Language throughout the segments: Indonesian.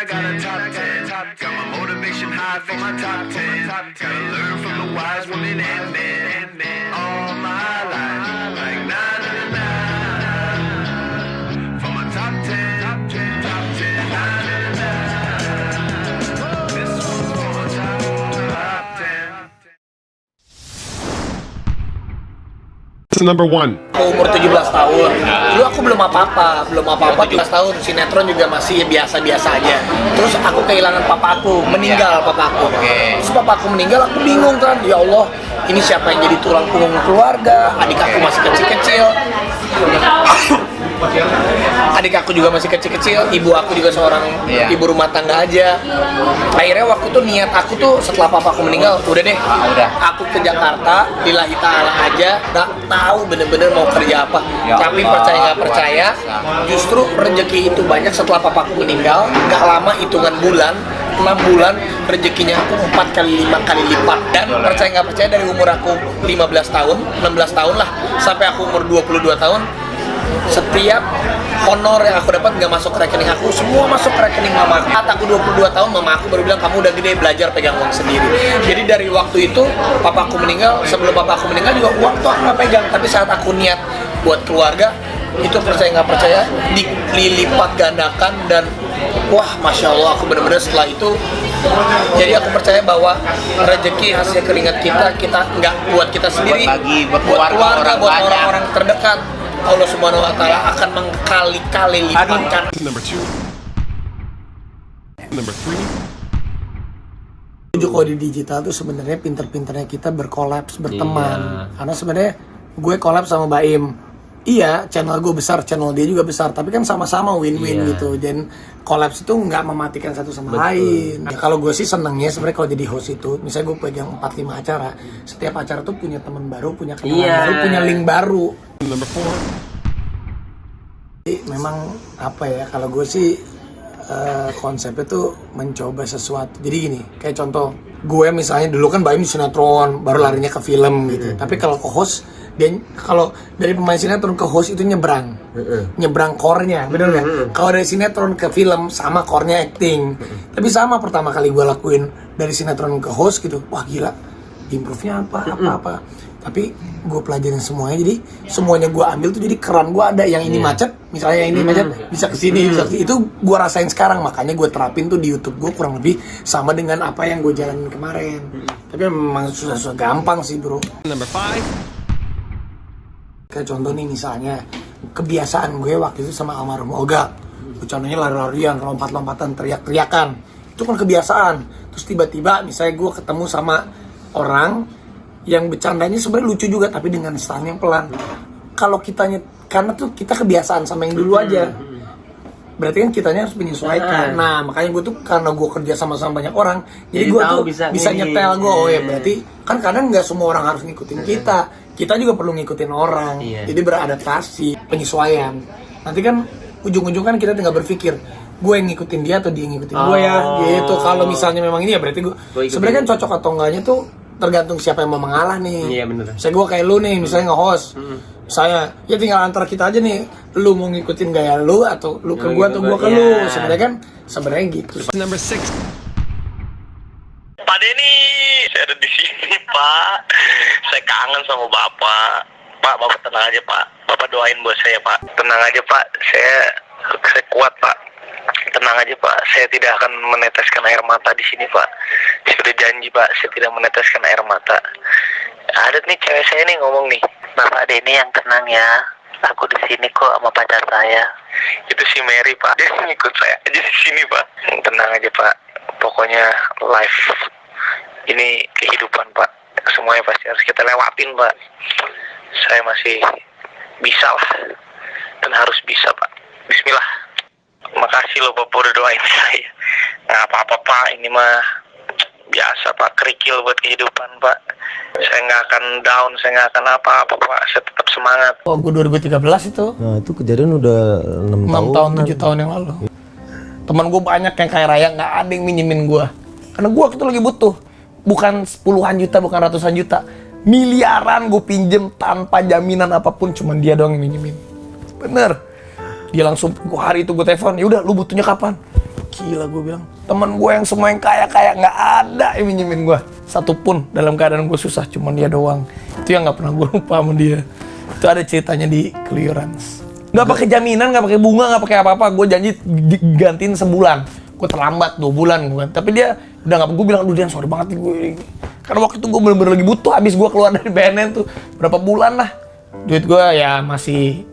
I got a top 10. Got my motivation high for my top 10. Gotta learn from the wise women and men. All my life, like na na na na. For my top 10, top 10, top 10, na na na na. This one's for my top 10. Number one. Umur 17 tahun, dulu aku belum apa-apa, 17 tahun, sinetron juga masih biasa-biasa aja. Terus aku kehilangan papaku, meninggal papaku. Terus papaku meninggal, aku bingung kan, ya Allah, ini siapa yang jadi tulang punggung keluarga? Adik aku masih kecil-kecil. Adik aku juga masih kecil-kecil, ibu aku juga seorang ibu rumah tangga aja. Akhirnya waktu itu niat aku tuh setelah papaku meninggal, udah deh, aku ke Jakarta, lillahi ta'ala aja, gak tahu bener-bener mau kerja apa. Tapi percaya nggak percaya, justru rezeki itu banyak setelah papaku meninggal. Gak lama, hitungan bulan, 6 bulan, rezekinya aku 4 kali 5 kali lipat. Dan percaya nggak percaya, dari umur aku 15 tahun, 16 tahun lah, sampai aku umur 22 tahun, setiap honor yang aku dapat nggak masuk ke rekening aku, semua masuk ke rekening mama aku. Saat aku 22 tahun, mama aku baru bilang, kamu udah gede, belajar pegang uang sendiri. Jadi dari waktu itu, papaku meninggal, sebelum papaku meninggal juga uang tuh aku nggak pegang. Tapi saat aku niat buat keluarga, itu percaya nggak percaya, dilipat gandakan. Dan wah, Masya Allah, aku bener-bener setelah itu, jadi aku percaya bahwa rezeki hasil keringat kita nggak buat kita sendiri, buat keluarga, buat orang-orang terdekat. Allah Subhanahu wa Ta'ala akan mengkali-kali lipatkan. Number two. Number three. Kalau di digital tuh sebenarnya pinter-pinternya kita berkolaps, berteman. Karena sebenarnya gue collab sama Baim. Iya, channel gue besar, channel dia juga besar, tapi kan sama-sama win-win gitu. Dan kolaps itu nggak mematikan satu sama lain. Ya, kalau gue sih senengnya sebenarnya kalau jadi host itu, misalnya gue pegang 4-5 acara, setiap acara tuh punya teman baru, punya kenalan baru, punya link baru. Number four. Jadi, memang apa ya, kalau gue sih konsepnya tuh mencoba sesuatu. Jadi gini, kayak contoh, gue misalnya dulu kan Baim di sinetron, baru larinya ke film gitu. Tapi kalau ke host, dan kalau dari pemain sinetron ke host itu nyebrang core-nya, bener nggak? Kalau dari sinetron ke film sama core-nya acting. Tapi sama pertama kali gue lakuin dari sinetron ke host gitu, wah gila, improve-nya apa. Tapi gue pelajarin semuanya, jadi semuanya gue ambil tuh jadi keran gue ada. Yang ini macet, misalnya yang ini macet, bisa kesini, bisa kesini. Itu gue rasain sekarang, makanya gue terapin tuh di YouTube gue kurang lebih sama dengan apa yang gue jalanin kemarin. Tapi memang susah gampang sih bro. Number five. Kayak contoh nih, misalnya kebiasaan gue waktu itu sama almarhum Oga, contohnya lari-larian, lompat-lompatan, teriak-teriakan, itu kan kebiasaan. Terus tiba-tiba misalnya gue ketemu sama orang yang bercandanya sebenarnya lucu juga, tapi dengan style yang pelan. Kalau kitanya, karena tuh kita kebiasaan sama yang dulu aja, berarti kan kitanya harus menyesuaikan. Nah makanya gue tuh, karena gue kerja sama banyak orang, jadi gue tuh bisa nyetel gue. Oh ya berarti kan kadang nggak semua orang harus ngikutin kita juga perlu ngikutin orang. Jadi beradaptasi, penyesuaian. Nanti kan ujung-ujung kan kita tinggal berpikir, gue yang ngikutin dia atau dia yang ngikutin gue ya gitu. Kalau misalnya memang ini ya berarti gue sebenarnya kan cocok atau enggaknya tuh tergantung siapa yang mau mengalah nih. Iya bener. Saya gue kayak lu nih, misalnya nge-host, saya ya tinggal antara kita aja nih, lu mau ngikutin gaya lu atau lu ke gue atau gue ke lu. Sebenarnya gitu. Number six. Pak Denny, saya ada di sini Pak. Saya kangen sama Bapak. Pak, Bapak tenang aja Pak. Bapak doain buat saya Pak. Tenang aja Pak, saya kuat Pak. Tenang aja Pak, saya tidak akan meneteskan air mata di sini Pak. Sudah janji Pak, saya tidak meneteskan air mata. Ada nih cewek saya nih ngomong nih, Bapak Denny yang tenang ya. Aku di sini kok sama pacar saya. Itu si Mary Pak. Dia ngikut saya aja di sini Pak. Tenang aja Pak. Pokoknya life ini kehidupan Pak. Semuanya pasti harus kita lewatin Pak. Saya masih bisa lah, dan harus bisa Pak. Bismillah. Makasih loh Bapak udah doain saya. Nggak apa-apa Pak, ini mah biasa Pak, kerikil buat kehidupan Pak. Saya nggak akan down, saya nggak akan apa-apa Pak. Saya tetap semangat. Oh, gue 2013 itu. Nah itu kejadian udah 6 tahun 7 tahun yang lalu. Teman gue banyak yang kayak Raya, nggak ada yang minjemin gue. Karena gue waktu itu lagi butuh. Bukan puluhan juta, bukan ratusan juta. Miliaran gue pinjem tanpa jaminan apapun, cuman dia doang yang minjemin. Bener. Dia langsung, hari itu gue telepon, ya udah lu butuhnya kapan? Gila, gue bilang. Temen gue yang semua yang kaya-kaya nggak ada yang minjemin gue. Satupun dalam keadaan gue susah, cuman dia doang. Itu yang nggak pernah gue lupa sama dia. Itu ada ceritanya di Clearance. Nggak pakai jaminan, nggak pakai bunga, nggak pakai apa-apa. Gue janji digantiin sebulan. Gue terlambat 2 bulan gue. Tapi dia udah nggak. Gue bilang, Dian sorry banget gue. Karena waktu itu gue bener-bener lagi butuh. Habis gue keluar dari BNN tuh berapa bulan lah. Duit gue ya masih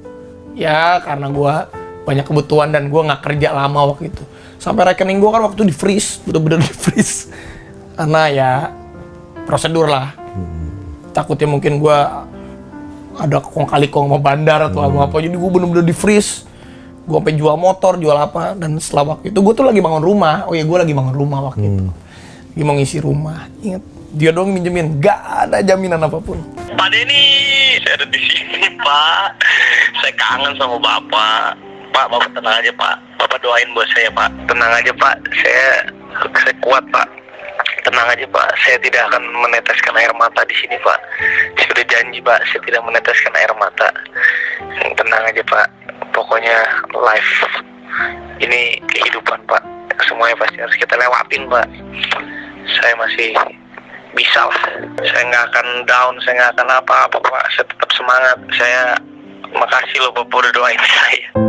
ya karena gue banyak kebutuhan dan gue nggak kerja lama waktu itu. Sampai rekening gue kan waktu itu di freeze, bener-bener di freeze. Karena ya prosedur lah. Takutnya mungkin gue ada kong-kali kong sama bandar atau apa, jadi gue bener-bener di freeze. Gue sampai jual motor, jual apa, dan setelah waktu itu gue tuh lagi bangun rumah. Oh ya, gue lagi bangun rumah waktu itu. Lagi mau ngisi rumah. Ingat, dia doang minjemin, gak ada jaminan apapun. Pak Denny, saya ada di sini Pak. Saya kangen sama Bapak. Pak, Bapak tenang aja Pak. Bapak doain buat saya Pak. Tenang aja Pak, saya kuat Pak. Tenang aja Pak, saya tidak akan meneteskan air mata di sini Pak. Saya sudah janji Pak, saya tidak meneteskan air mata. Tenang aja Pak, pokoknya life ini kehidupan Pak. Semuanya pasti harus kita lewatin Pak. Saya masih bisa lah. Saya nggak akan down, saya nggak akan apa-apa Pak. Saya tetap semangat. Saya makasih loh Bapak udah doain saya.